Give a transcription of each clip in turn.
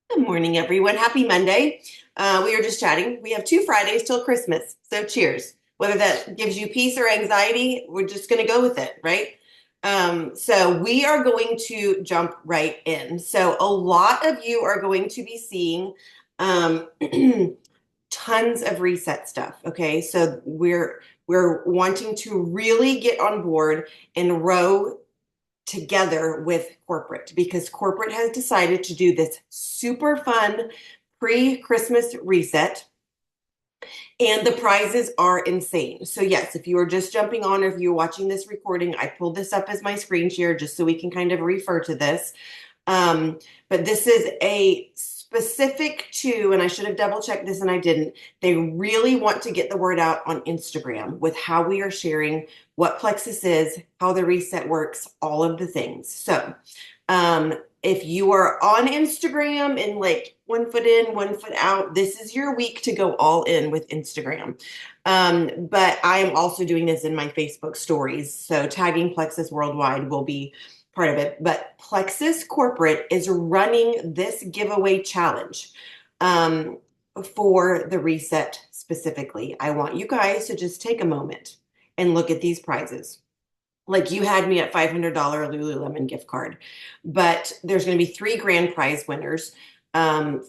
Good morning, everyone. Happy Monday. We were just chatting. We have 2 Fridays till Christmas. So cheers. Whether that gives you peace or anxiety, we're just going to go with it, right? So we are going to jump right in. So a lot of you are going to be seeing um, tons of reset stuff. Okay, so we're wanting to really get on board and row together with corporate because corporate has decided to do this super fun pre-Christmas reset and the prizes are insane. So yes, if you are just jumping on or if you're watching this recording, I pulled this up as my screen share just so we can kind of refer to this. Um, but this is a specific to, and I should have double checked this and I didn't. They really want to get the word out on Instagram with how we are sharing what Plexus is, how the reset works, all of the things. So, if you are on Instagram and like 1 foot in, 1 foot out, this is your week to go all in with Instagram. But I am also doing this in my Facebook stories. So tagging Plexus Worldwide will be part of it. But Plexus Corporate is running this giveaway challenge for the reset specifically. I want you guys to just take a moment and look at these prizes. Like you had me at $500 Lululemon gift card, but there's going to be 3 grand prize winners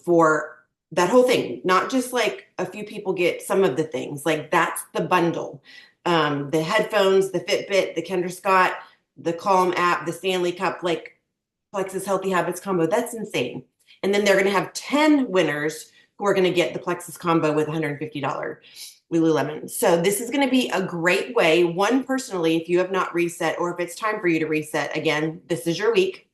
for that whole thing. Not just like a few people get some of the things. Like that's the bundle. The headphones, the Fitbit, the Kendra Scott, the Calm app, the Stanley Cup, like Plexus Healthy Habits combo. That's insane. And then they're going to have 10 winners who are going to get the Plexus combo with $150 Lululemon. So this is going to be a great way. One, personally, if you have not reset or if it's time for you to reset, again, this is your week.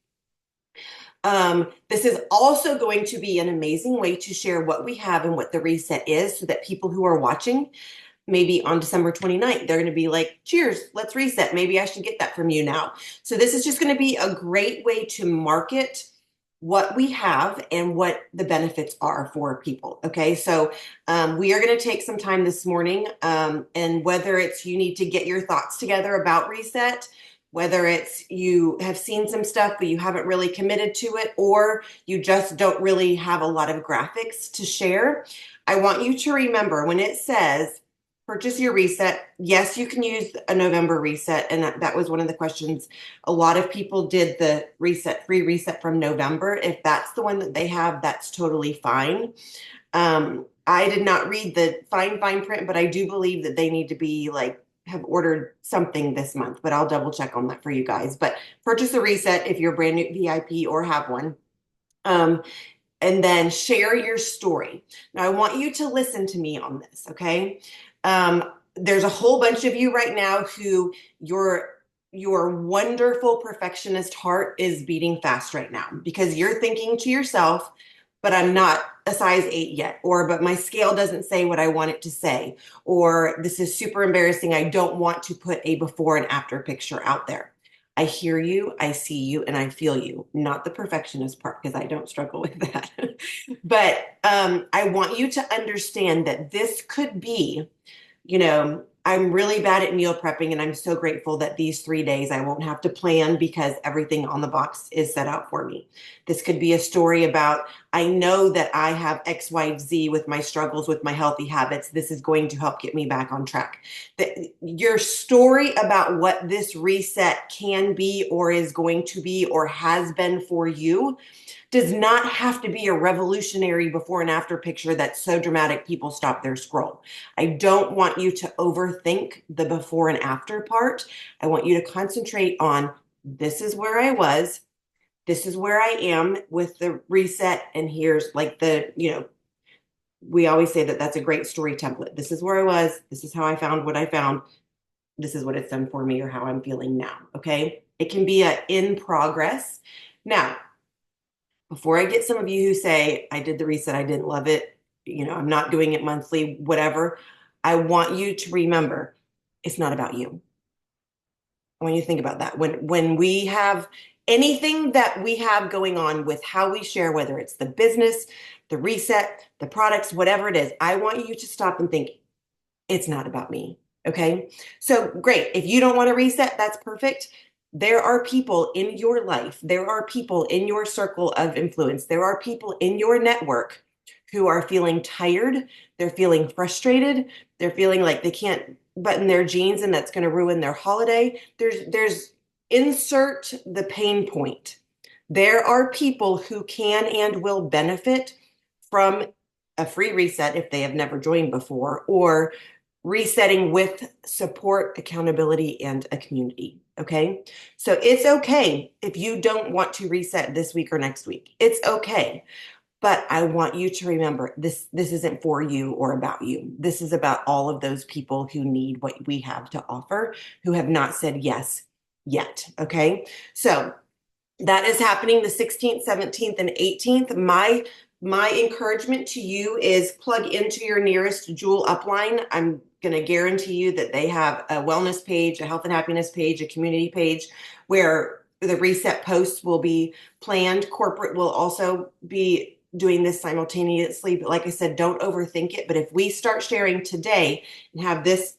This is also going to be an amazing way to share what we have and what the reset is so that people who are watching maybe on December 29th, they're going to be like, cheers, let's reset. Maybe I should get that from you now. So this is just going to be a great way to market what we have and what the benefits are for people. Okay, so we are going to take some time this morning, and whether it's you need to get your thoughts together about reset, whether it's you have seen some stuff but you haven't really committed to it, or you just don't really have a lot of graphics to share, I want you to remember when it says purchase your reset. Yes, you can use a November reset. And that was one of the questions. A lot of people did the reset, free reset from November. If that's the one that they have, that's totally fine. I did not read the fine print, but I do believe that they need to be like, have ordered something this month, but I'll double check on that for you guys. But purchase a reset if you're a brand new VIP or have one. Um, and then share your story. Now, I want you to listen to me on this, okay? There's a whole bunch of you right now who your wonderful perfectionist heart is beating fast right now because you're thinking to yourself, but I'm not a size 8 yet, or but my scale doesn't say what I want it to say, or this is super embarrassing. I don't want to put a before and after picture out there. I hear you, I see you, and I feel you. Not the perfectionist part because I don't struggle with that. But I want you to understand that this could be, I'm really bad at meal prepping, and I'm so grateful that these 3 days I won't have to plan because everything on the box is set out for me. This could be a story about, I know that I have X, Y, Z with my struggles with my healthy habits. This is going to help get me back on track. Your story about what this reset can be or is going to be or has been for you does not have to be a revolutionary before and after picture that's so dramatic people stop their scroll. I don't want you to overthink the before and after part. I want you to concentrate on this is where I was, this is where I am with the reset, and here's like we always say that that's a great story template. This is where I was, this is how I found what I found, this is what it's done for me or how I'm feeling now, okay? It can be a in progress. Now, before I get some of you who say, I did the reset, I didn't love it, I'm not doing it monthly, whatever, I want you to remember it's not about you. I want you to think about that. When we have anything that we have going on with how we share, whether it's the business, the reset, the products, whatever it is, I want you to stop and think, it's not about me. Okay. So great. If you don't want to reset, that's perfect. There are people in your life, there are people in your circle of influence, there are people in your network who are feeling tired, they're feeling frustrated, they're feeling like they can't button their jeans and that's going to ruin their holiday. There's insert the pain point. There are people who can and will benefit from a free reset if they have never joined before, or resetting with support, accountability, and a community. Okay. So it's okay if you don't want to reset this week or next week. It's okay. But I want you to remember this isn't for you or about you. This is about all of those people who need what we have to offer, who have not said yes yet. Okay. So that is happening the 16th, 17th, and 18th. My encouragement to you is plug into your nearest Jewel upline. I'm going to guarantee you that they have a wellness page, a health and happiness page, a community page where the reset posts will be planned. Corporate will also be doing this simultaneously. But like I said, don't overthink it. But if we start sharing today and have this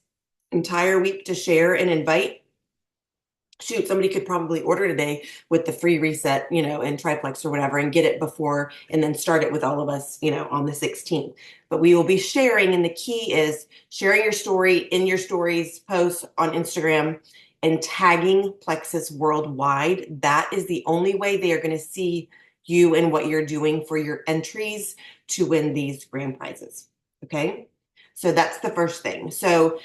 entire week to share and invite, shoot, somebody could probably order today with the free reset, in triplex or whatever, and get it before, and then start it with all of us, on the 16th. But we will be sharing, and the key is sharing your story in your stories posts on Instagram and tagging Plexus worldwide. That is the only way they are going to see you and what you're doing for your entries to win these grand prizes. Okay. So that's the first thing. So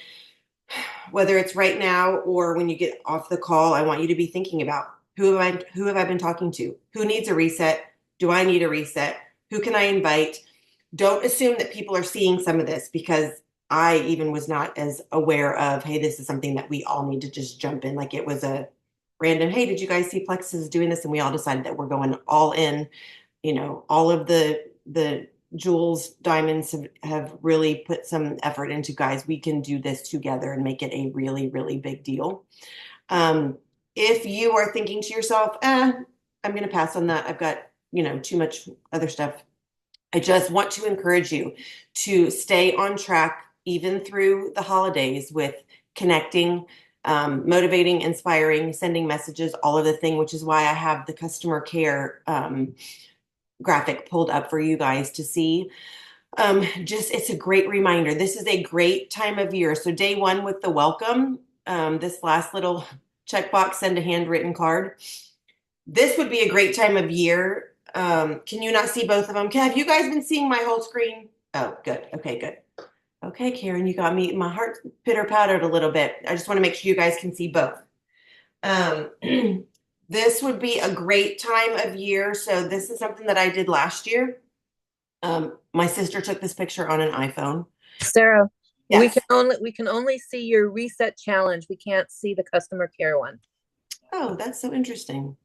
whether it's right now or when you get off the call, I want you to be thinking about who have I been talking to? Who needs a reset? Do I need a reset? Who can I invite? Don't assume that people are seeing some of this, because I even was not as aware of, hey, this is something that we all need to just jump in. Like it was a random, hey, did you guys see Plexus is doing this? And we all decided that we're going all in. All of the Jules Diamonds have really put some effort into, guys, we can do this together and make it a really, really big deal. If you are thinking to yourself, I'm going to pass on that, I've got, too much other stuff, I just want to encourage you to stay on track even through the holidays with connecting, motivating, inspiring, sending messages, all of the thing, which is why I have the customer care graphic pulled up for you guys to see. It's a great reminder. This is a great time of year. So day one with the welcome, this last little checkbox, send a handwritten card. This would be a great time of year. Can you not see both of them? Have you guys been seeing my whole screen? Oh, good. Okay, good. Okay, Karen, you got me. My heart pitter-pattered a little bit. I just want to make sure you guys can see both. This would be a great time of year. So this is something that I did last year. My sister took this picture on an iPhone. Sarah, Yes. we can only see your reset challenge. We can't see the customer care one. Oh, that's so interesting.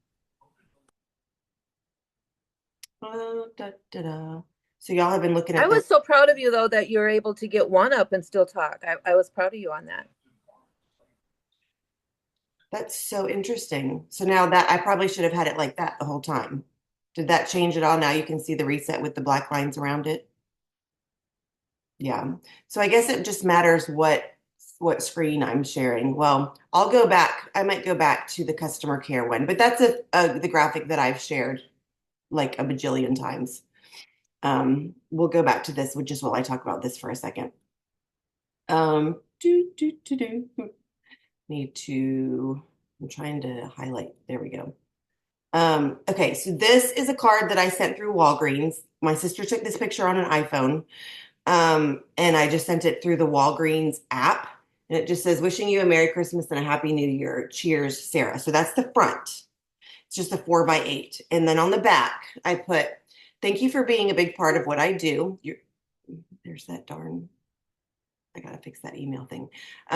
Da, da, da. So y'all have been looking at I was so proud of you, though, that you're able to get one up and still talk. I was proud of you on that. That's so interesting. So now that I probably should have had it like that the whole time. Did that change at all? Now you can see the reset with the black lines around it. Yeah. So I guess it just matters what screen I'm sharing. Well, I'll go back. I might go back to the customer care one, but that's the graphic that I've shared like a bajillion times. We'll go back to this, just while I talk about this for a second. Need to, I'm trying to highlight. There we go. Okay, so this is a card that I sent through Walgreens. My sister took this picture on an iPhone, and I just sent it through the Walgreens app. And it just says, wishing you a Merry Christmas and a Happy New Year. Cheers, Sarah. So that's the front. It's just a 4x8. And then on the back, I put, thank you for being a big part of what I do. There's that darn, I got to fix that email thing.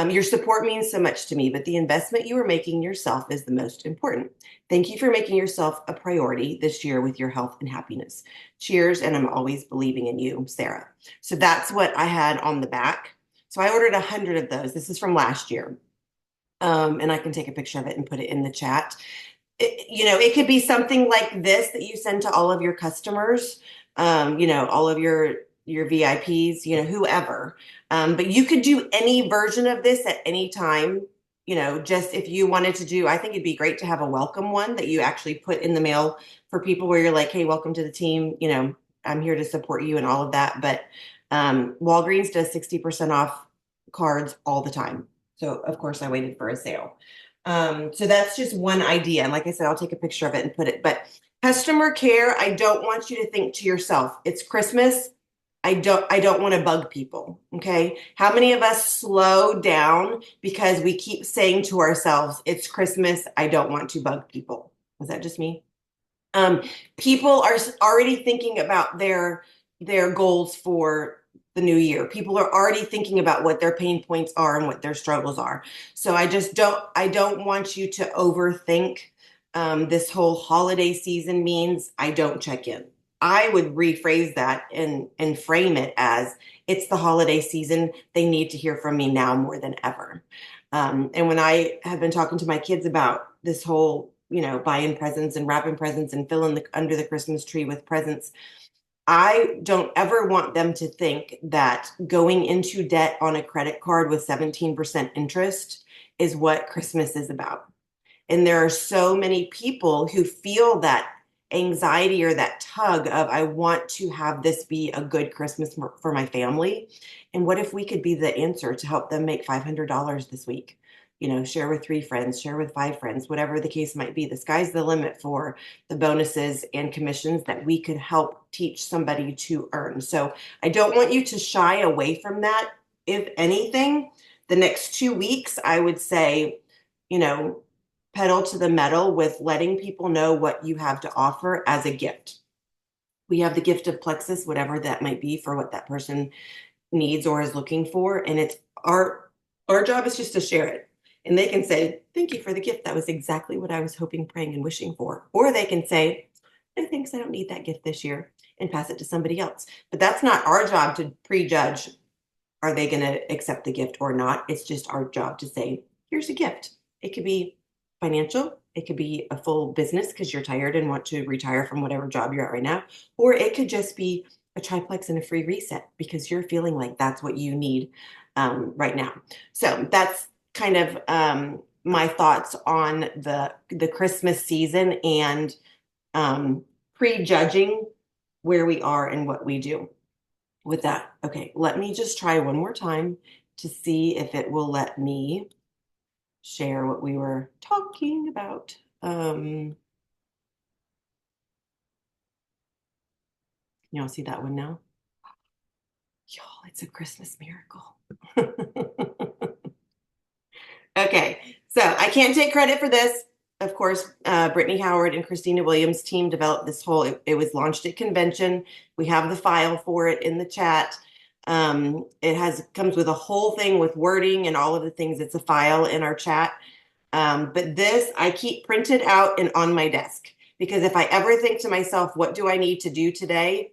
Your support means so much to me, but the investment you are making yourself is the most important. Thank you for making yourself a priority this year with your health and happiness. Cheers, and I'm always believing in you, Sarah. So that's what I had on the back. So I ordered 100 of those. This is from last year. And I can take a picture of it and put it in the chat. It could be something like this that you send to all of your customers, all of your VIPs, whoever. But you could do any version of this at any time, just if you wanted to do, I think it'd be great to have a welcome one that you actually put in the mail for people where you're like, hey, welcome to the team. I'm here to support you and all of that. But Walgreens does 60% off cards all the time. So, of course, I waited for a sale. So that's just one idea. And like I said, I'll take a picture of it and put it. But customer care, I don't want you to think to yourself, it's Christmas. I don't want to bug people. Okay. How many of us slow down because we keep saying to ourselves, it's Christmas. I don't want to bug people. Was that just me? Um, People are already thinking about their goals for the new year. People are already thinking about what their pain points are and what their struggles are. So I don't want you to overthink. This whole holiday season means I don't check in. I would rephrase that and frame it as it's the holiday season. They need to hear from me now more than ever. And when I have been talking to my kids about this whole, buying presents and wrapping presents and filling under the Christmas tree with presents, I don't ever want them to think that going into debt on a credit card with 17% interest is what Christmas is about. And there are so many people who feel that anxiety or that tug of, I want to have this be a good Christmas for my family. And what if we could be the answer to help them make $500 this week? Share with 3 friends, share with 5 friends, whatever the case might be. The sky's the limit for the bonuses and commissions that we could help teach somebody to earn. So I don't want you to shy away from that. If anything, the next 2 weeks, I would say, you know, pedal to the metal with letting people know what you have to offer as a gift. We have the gift of plexus, whatever that might be for what that person needs or is looking for. And it's our job is just to share it. And they can say, thank you for the gift. That was exactly what I was hoping, praying, and wishing for. Or they can say, no thanks, I don't need that gift this year, and pass it to somebody else. But that's not our job to prejudge, are they going to accept the gift or not? It's just our job to say, here's a gift. It could be financial, it could be a full business because you're tired and want to retire from whatever job you're at right now, or it could just be a triplex and a free reset because you're feeling like that's what you need right now. So that's kind of my thoughts on the Christmas season and prejudging where we are and what we do with that. Okay, let me just try one more time to see if it will let me share what we were talking about. Y'all see that one now? Y'all, it's a Christmas miracle. Okay, so I can't take credit for this. Of course, Brittany Howard and Christina Williams' team developed this whole, it was launched at convention. We have the file for it in the chat. It comes with a whole thing with wording and all of the things. It's a file in our chat. But this I keep printed out and on my desk because if I ever think to myself, what do I need to do today?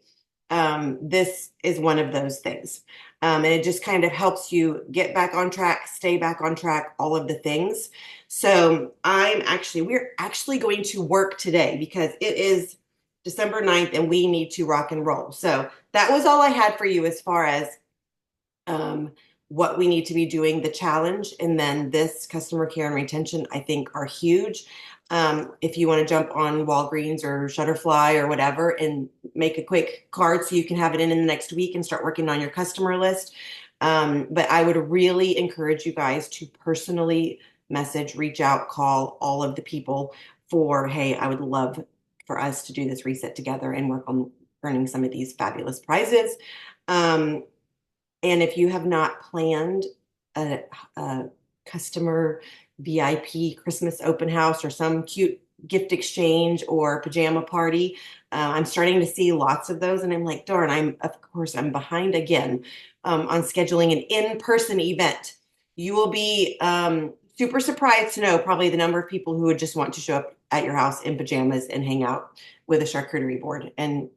This is one of those things. And it just kind of helps you get back on track, stay back on track, all of the things. So we're actually going to work today because it is December 9th and we need to rock and roll. So that was all I had for you as far as what we need to be doing, the challenge, and then this customer care and retention, I think are huge. If you want to jump on Walgreens or Shutterfly or whatever and make a quick card so you can have it in the next week and start working on your customer list. But I would really encourage you guys to personally message, reach out, call all of the people for, hey, I would love for us to do this reset together and work on earning some of these fabulous prizes. And if you have not planned a customer VIP Christmas open house or some cute gift exchange or pajama party, I'm starting to see lots of those. And I'm like, darn, I'm behind again on scheduling an in-person event. You will be super surprised to know probably the number of people who would just want to show up at your house in pajamas and hang out with a charcuterie board and,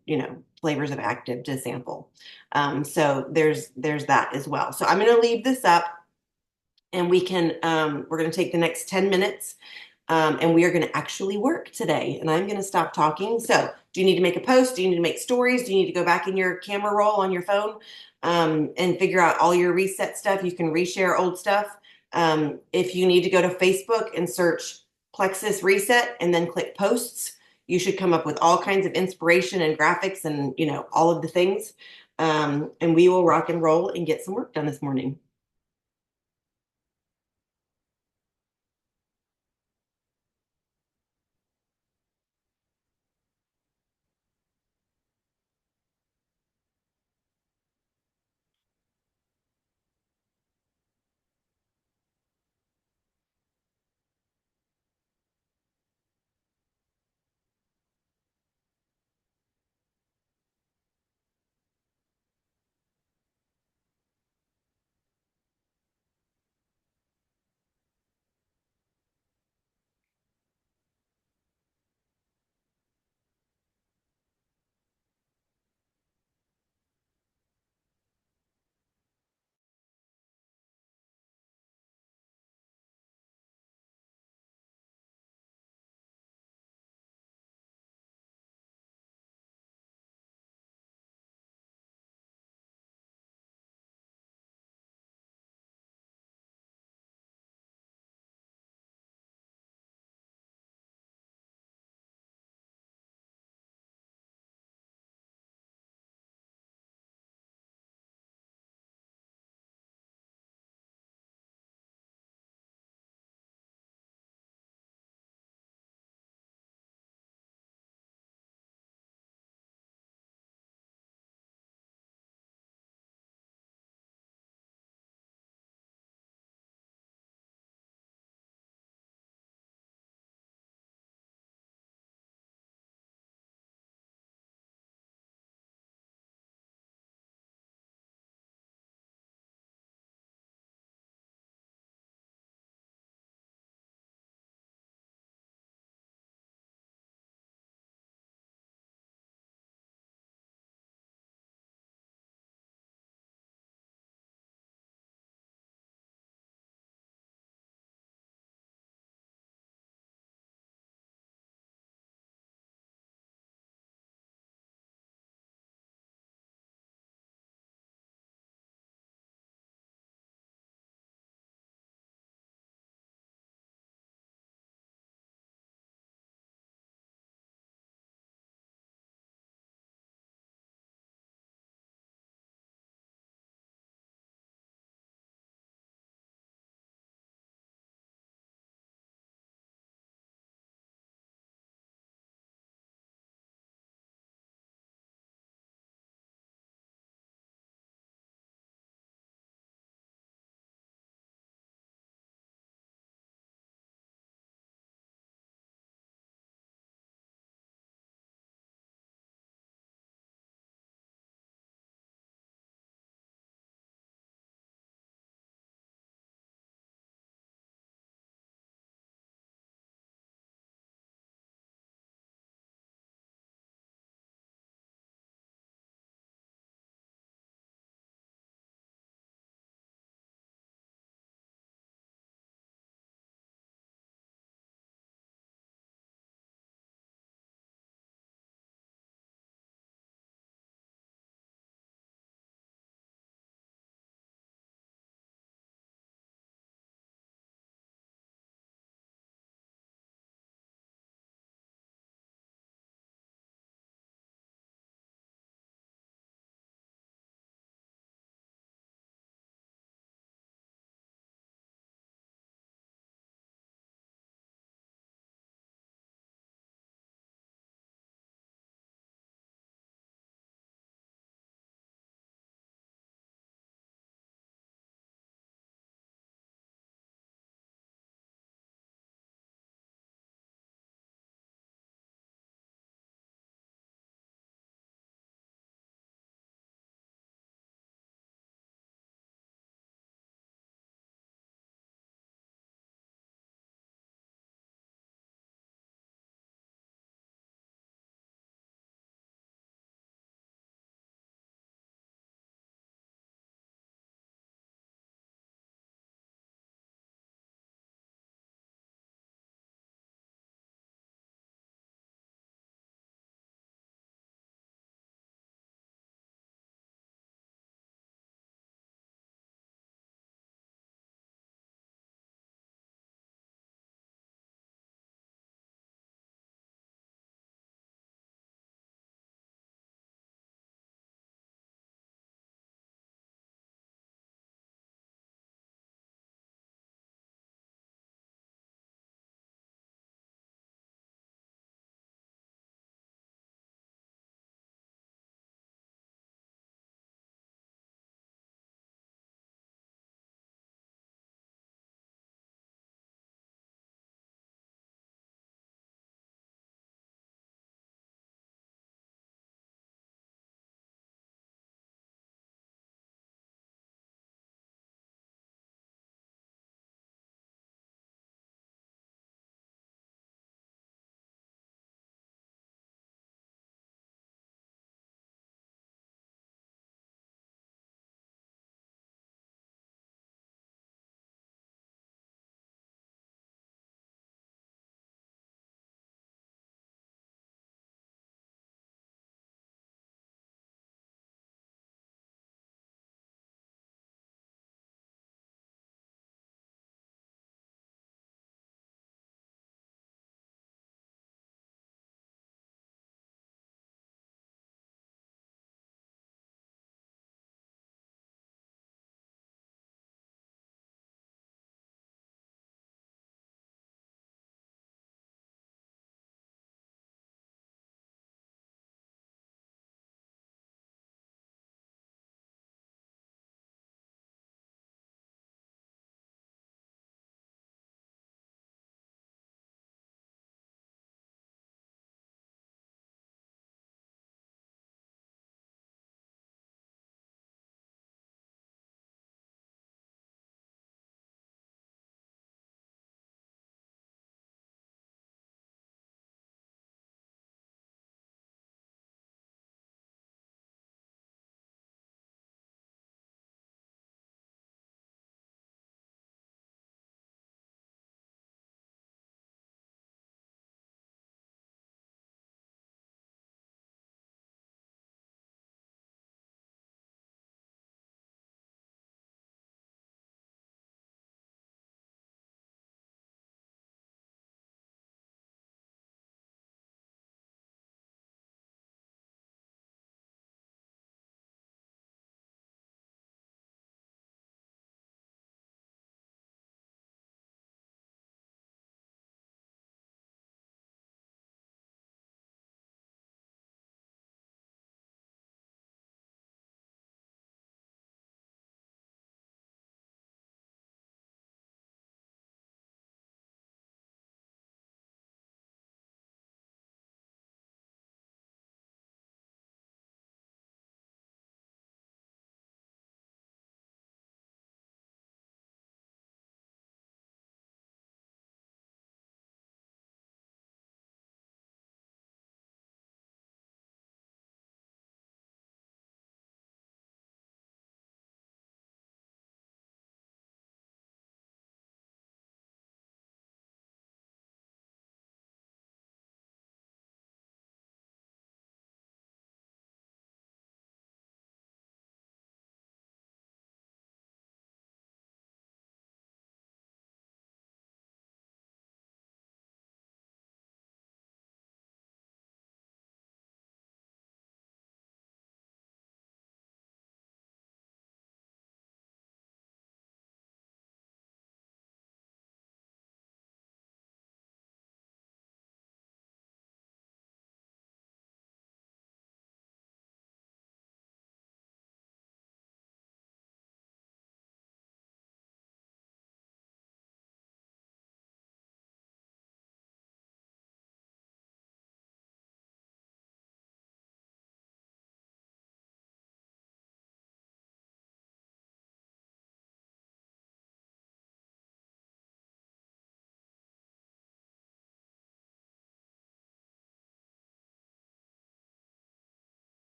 flavors of active to sample. So there's that as well. So I'm going to leave this up and we're going to take the next 10 minutes and we are going to actually work today. And I'm going to stop talking. So do you need to make a post? Do you need to make stories? Do you need to go back in your camera roll on your phone and figure out all your reset stuff? You can reshare old stuff. If you need to go to Facebook and search plexus reset and then click posts, you should come up with all kinds of inspiration and graphics and all of the things. And we will rock and roll and get some work done this morning.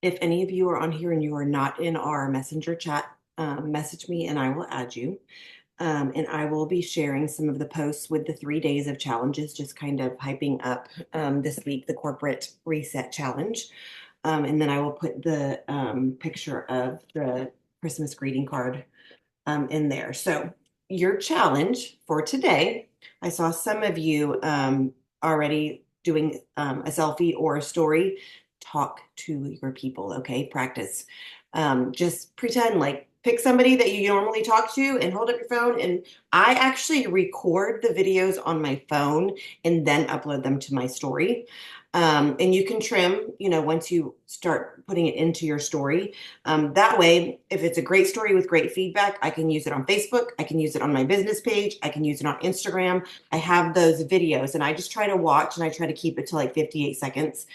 If any of you are on here and you are not in our messenger chat, message me and I will add you. And I will be sharing some of the posts with the 3 days of challenges, just kind of hyping up this week the corporate reset challenge. And then I will put the picture of the Christmas greeting card in there. So, your challenge for today, I saw some of you already doing a selfie or a story. Talk to your people, okay? Practice. Just pretend like pick somebody that you normally talk to and hold up your phone. And I actually record the videos on my phone and then upload them to my story. And you can trim, once you start putting it into your story. That way, if it's a great story with great feedback, I can use it on Facebook. I can use it on my business page. I can use it on Instagram. I have those videos and I just try to watch and I try to keep it to like 58 seconds,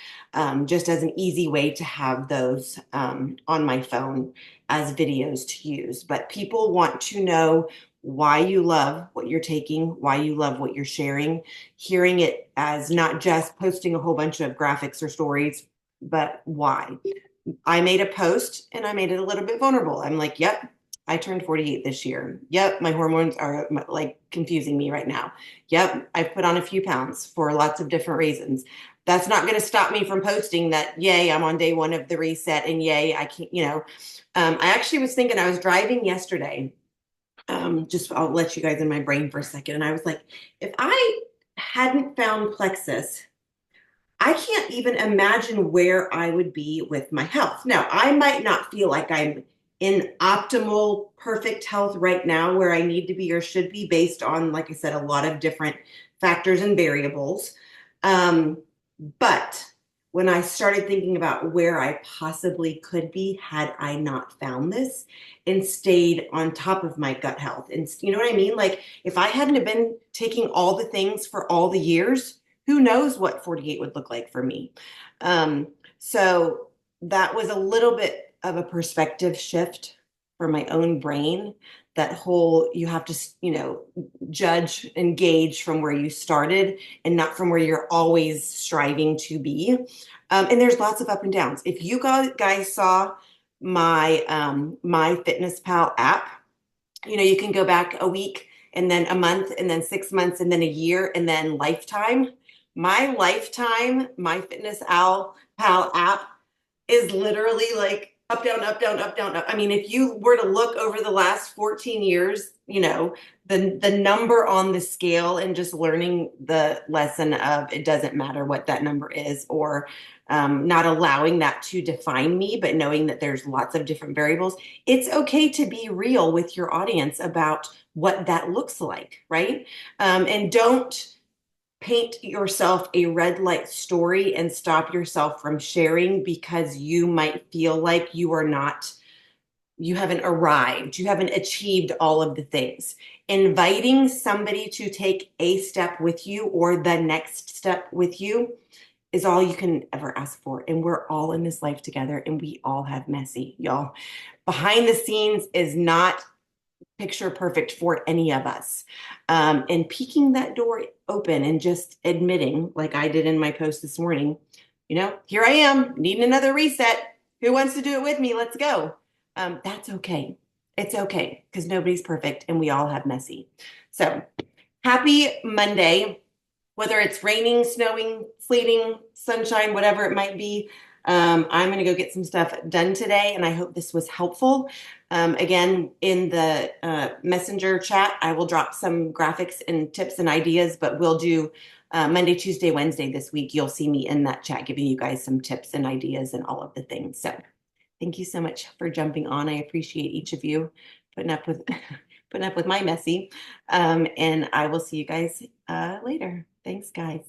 just as an easy way to have those on my phone as videos to use. But people want to know why you love what you're taking, why you love what you're sharing, hearing it as not just posting a whole bunch of graphics or stories, but why. I made a post and I made it a little bit vulnerable. I'm like, yep, I turned 48 this year. Yep, my hormones are like confusing me right now. Yep, I've put on a few pounds for lots of different reasons. That's not going to stop me from posting that, yay, I'm on day one of the reset and yay, I can't. I actually was thinking, I was driving yesterday. Just I'll let you guys in my brain for a second. And I was like, if I hadn't found plexus, I can't even imagine where I would be with my health. Now, I might not feel like I'm in optimal, perfect health right now where I need to be or should be based on, like I said, a lot of different factors and variables. Um, but when I started thinking about where I possibly could be had I not found this and stayed on top of my gut health, and you know what I mean? Like if I hadn't have been taking all the things for all the years, who knows what 48 would look like for me. Um, so that was a little bit of a perspective shift for my own brain. That whole, you have to, judge and gauge from where you started and not from where you're always striving to be. And there's lots of up and downs. If you guys saw my Fitness Pal app, you can go back a week and then a month and then 6 months and then a year and then lifetime. My lifetime, my Pal app is literally like up, down, up, down, up, down, up. I mean, if you were to look over the last 14 years, the number on the scale and just learning the lesson of it doesn't matter what that number is or not allowing that to define me, but knowing that there's lots of different variables. It's okay to be real with your audience about what that looks like, right? And don't paint yourself a red light story and stop yourself from sharing because you might feel like you haven't arrived, you haven't achieved all of the things. Inviting somebody to take a step with you or the next step with you is all you can ever ask for. And we're all in this life together and we all have messy, y'all. Behind the scenes is not picture perfect for any of us. And peeking that door open and just admitting, like I did in my post this morning, here I am needing another reset. Who wants to do it with me? Let's go. That's okay. It's okay because nobody's perfect and we all have messy. So happy Monday, whether it's raining, snowing, sleeting, sunshine, whatever it might be. I'm going to go get some stuff done today, and I hope this was helpful. Again, in the messenger chat, I will drop some graphics and tips and ideas, but we'll do Monday, Tuesday, Wednesday this week. You'll see me in that chat giving you guys some tips and ideas and all of the things. So thank you so much for jumping on. I appreciate each of you putting up with putting up with my messy. And I will see you guys later. Thanks, guys.